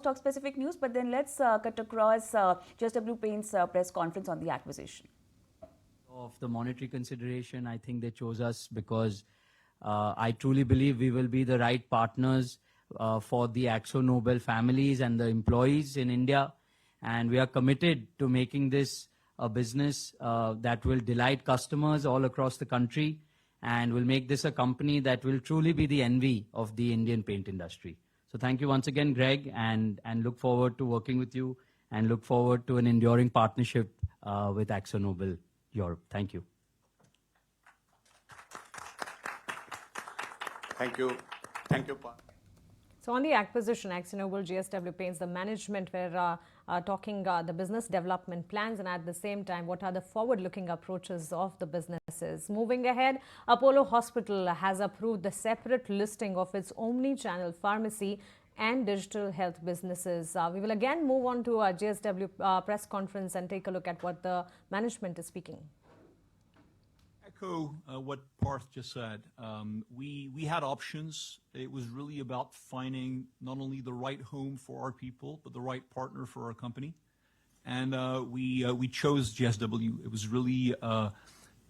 stock-specific news, but then let's cut across JSW Paints press conference on the acquisition. Of the monetary consideration, I think they chose us because I truly believe we will be the right partners for the Akzo Nobel families and the employees in India. And we are committed to making this a business that will delight customers all across the country and will make this a company that will truly be the envy of the Indian paint industry. So thank you once again, Greg, and look forward to working with you and look forward to an enduring partnership with Akzo Nobel Europe. Thank you. Thank you. Thank you, Paul. So on the acquisition, Akzo Nobel, JSW Paints, the management were talking the business development plans, and at the same time, what are the forward-looking approaches of the businesses. Moving ahead, Apollo Hospital has approved the separate listing of its omni-channel pharmacy and digital health businesses. We will again move on to our JSW press conference and take a look at what the management is speaking. Echo what Parth just said. We had options. It was really about finding not only the right home for our people, but the right partner for our company. And we chose JSW. It was really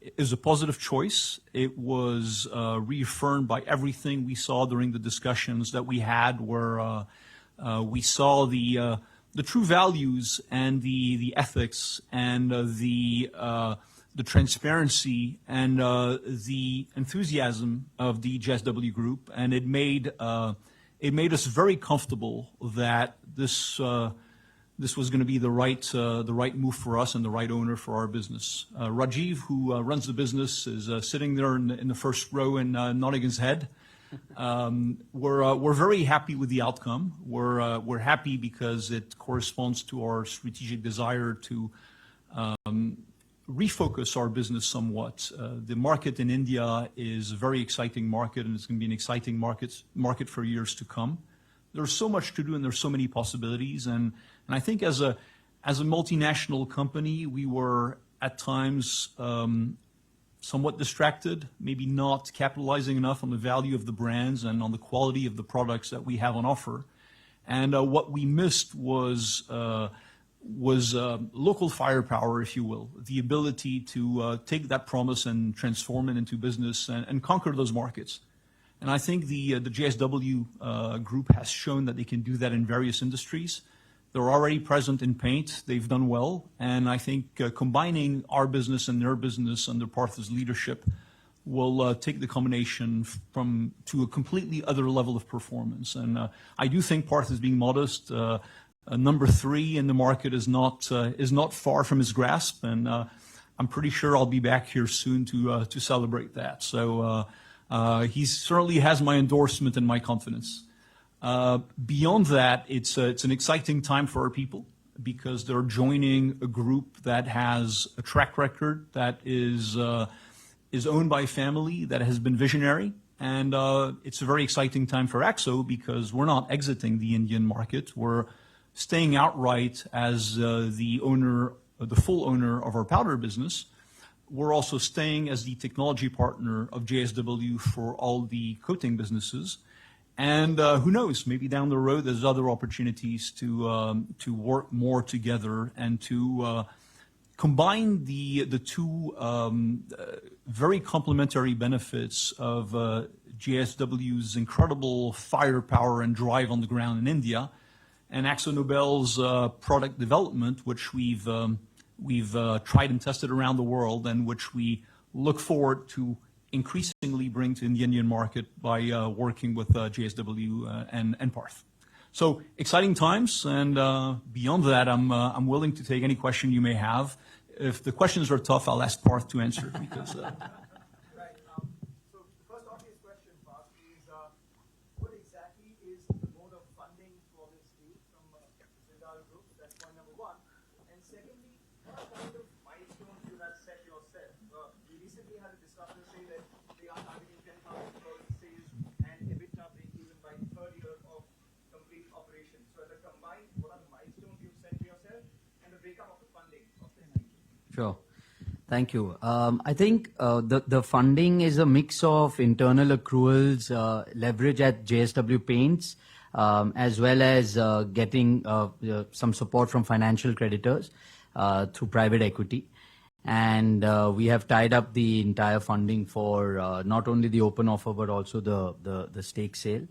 it was a positive choice. It was reaffirmed by everything we saw during the discussions that we had, where we saw the true values and the ethics and the transparency and the enthusiasm of the JSW Group, and it made us very comfortable that this was going to be the right move for us and the right owner for our business. Rajiv, who runs the business, is sitting there in the first row and nodding his head. We're very happy with the outcome. We're happy because it corresponds to our strategic desire to refocus our business somewhat. The market in India is a very exciting market, and it's going to be an exciting market for years to come. There's so much to do, and there's so many possibilities. And I think as a multinational company, we were at times somewhat distracted, maybe not capitalizing enough on the value of the brands and on the quality of the products that we have on offer. And what we missed was local firepower, if you will, the ability to take that promise and transform it into business and conquer those markets. And I think the JSW Group has shown that they can do that in various industries. They're already present in paint. They've done well. And I think combining our business and their business under Parth's leadership will take the combination to a completely other level of performance. And I do think Parth is being modest. Number 3 in the market is not far from his grasp, and I'm pretty sure I'll be back here soon to celebrate that. So he certainly has my endorsement and my confidence. Beyond that, it's an exciting time for our people because they're joining a group that has a track record that is owned by a family that has been visionary. And it's a very exciting time for Akzo because we're not exiting the Indian market. We're staying outright as the full owner of our powder business. We're also staying as the technology partner of JSW for all the coating businesses. And who knows, maybe down the road there's other opportunities to work more together and to combine the two very complementary benefits of JSW's incredible firepower and drive on the ground in India, and Akzo Nobel's product development, which we've tried and tested around the world, and which we look forward to increasingly bring to the Indian market by working with JSW and Parth. So exciting times, and beyond that, I'm willing to take any question you may have. If the questions are tough, I'll ask Parth to answer because. Right. So the first obvious question, Parth, is what exactly is the mode of funding for this deal from Zindal Group? That's point number 1. And secondly, what kind of milestones you have set yourself? We recently had a discussion saying that they are targeting 10,000 crores in sales and EBITDA break-even by the 3rd year of complete operation. So as a combined, what are the milestones you've set for yourself and the breakup of the funding of this deal? Sure. Thank you. I think the funding is a mix of internal accruals, leverage at JSW Paints, as well as getting some support from financial creditors through private equity. And we have tied up the entire funding for not only the open offer but also the stake sale.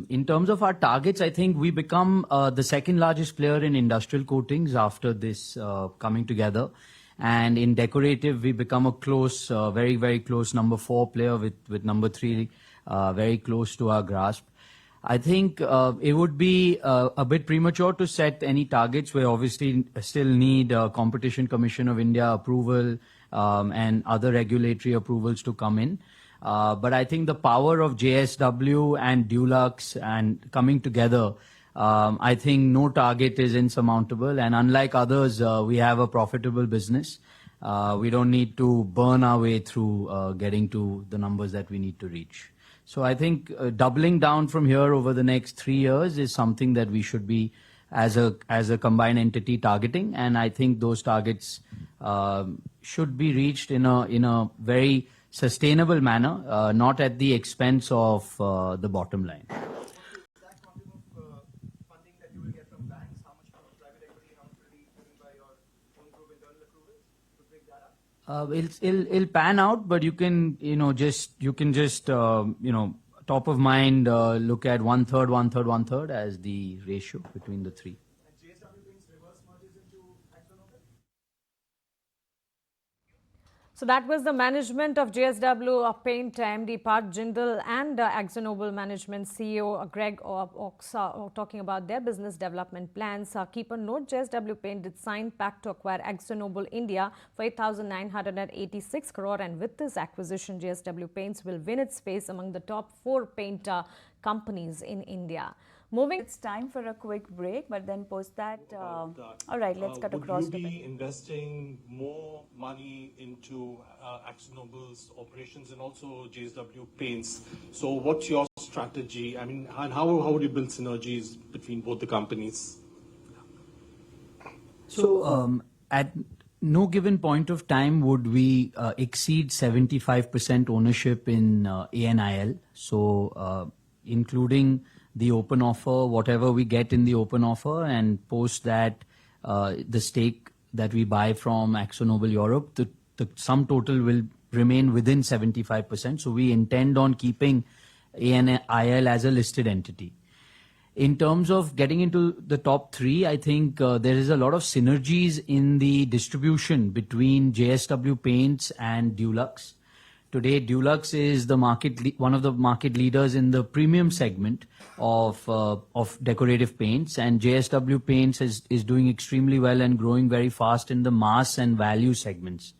In terms of our targets, I think we become the second largest player in industrial coatings after this coming together. And in decorative, we become a close, very, very close number 4 player with number 3 very close to our grasp. I think it would be a bit premature to set any targets. We obviously still need Competition Commission of India approval and other regulatory approvals to come in. But I think the power of JSW and Dulux and coming together, I think no target is insurmountable. And unlike others, we have a profitable business. We don't need to burn our way through getting to the numbers that we need to reach. So I think doubling down from here over the next 3 years is something that we should be, as a combined entity, targeting. And I think those targets should be reached in a very sustainable manner, not at the expense of the bottom line. Exact quantum of funding that you will get from banks, how much from private equity, how much will be driven by your own group internal accruals? To break that up. It'll pan out, but you can just top of mind look at 1/3, 1/3, 1/3 as the ratio between the three. And JSW Paints reverse merges into Akzo Nobel? So that was the management of JSW Paint MD Parth Jindal and Akzo Nobel Management CEO Greg Oxa talking about their business development plans. Keep a note, JSW Paint did sign pact to acquire Akzo Nobel India for 8,986 crore, and with this acquisition, JSW Paints will win its space among the top 4 paint companies in India. Moving. It's time for a quick break, but then post that. All right, let's cut across. Would you be investing more money into Akzo Nobel's operations and also JSW Paints? So what's your strategy? I mean, and how would you build synergies between both the companies? So at no given point of time would we exceed 75% ownership in ANIL. So including the open offer, whatever we get in the open offer, and post that the stake that we buy from Akzo Nobel Europe, the sum total will remain within 75%. So we intend on keeping ANIL as a listed entity. In terms of getting into the top 3, I think there is a lot of synergies in the distribution between JSW Paints and Dulux. Today, Dulux is the one of the market leaders in the premium segment of decorative paints, and JSW Paints is doing extremely well and growing very fast in the mass and value segments.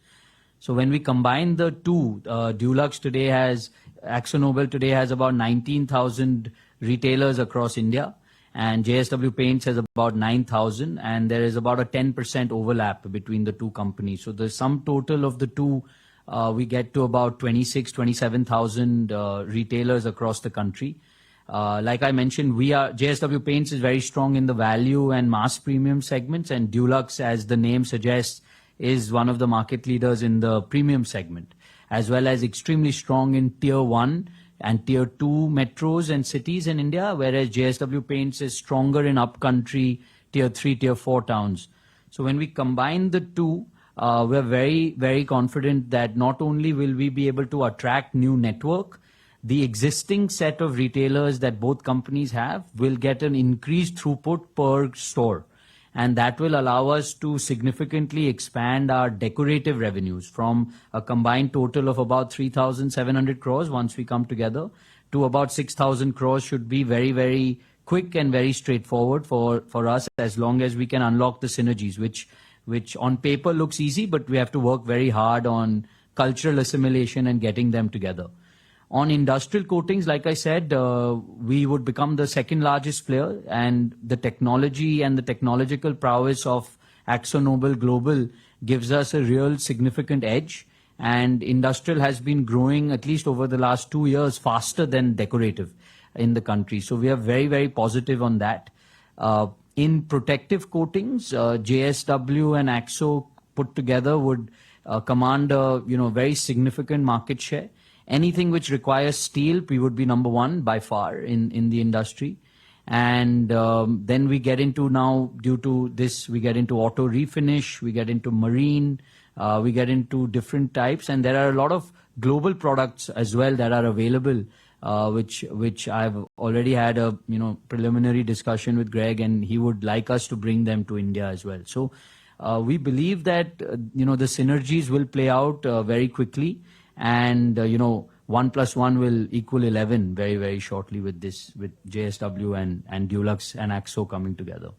So when we combine the two, Akzo Nobel today has about 19,000 retailers across India, and JSW Paints has about 9,000, and there is about a 10% overlap between the two companies. So the sum total of the two, we get to about 27,000 retailers across the country. Like I mentioned, JSW Paints is very strong in the value and mass premium segments, and Dulux, as the name suggests, is one of the market leaders in the premium segment, as well as extremely strong in tier 1 and tier 2 metros and cities in India, whereas JSW Paints is stronger in upcountry, tier 3, tier 4 towns. So when we combine the two, we're very, very confident that not only will we be able to attract new network, the existing set of retailers that both companies have will get an increased throughput per store. And that will allow us to significantly expand our decorative revenues from a combined total of about 3,700 crores once we come together to about 6,000 crores should be very, very quick and very straightforward for us, as long as we can unlock the synergies, which on paper looks easy, but we have to work very hard on cultural assimilation and getting them together. On industrial coatings, like I said, we would become the second largest player, and the technology and the technological prowess of Akzo Nobel Global gives us a real significant edge. And industrial has been growing, at least over the last 2 years, faster than decorative in the country. So we are very, very positive on that. In protective coatings, JSW and Akzo put together would command a very significant market share. anything which requires steel, we would be number one by far in the industry. And then we get into now, due to this, we get into auto refinish, we get into marine, we get into different types, and there are a lot of global products as well that are available, which I've already had a preliminary discussion with Greg, and he would like us to bring them to India as well. So we believe that the synergies will play out very quickly, and 1 + 1 will equal 11 very, very shortly with JSW and Dulux and Akzo coming together.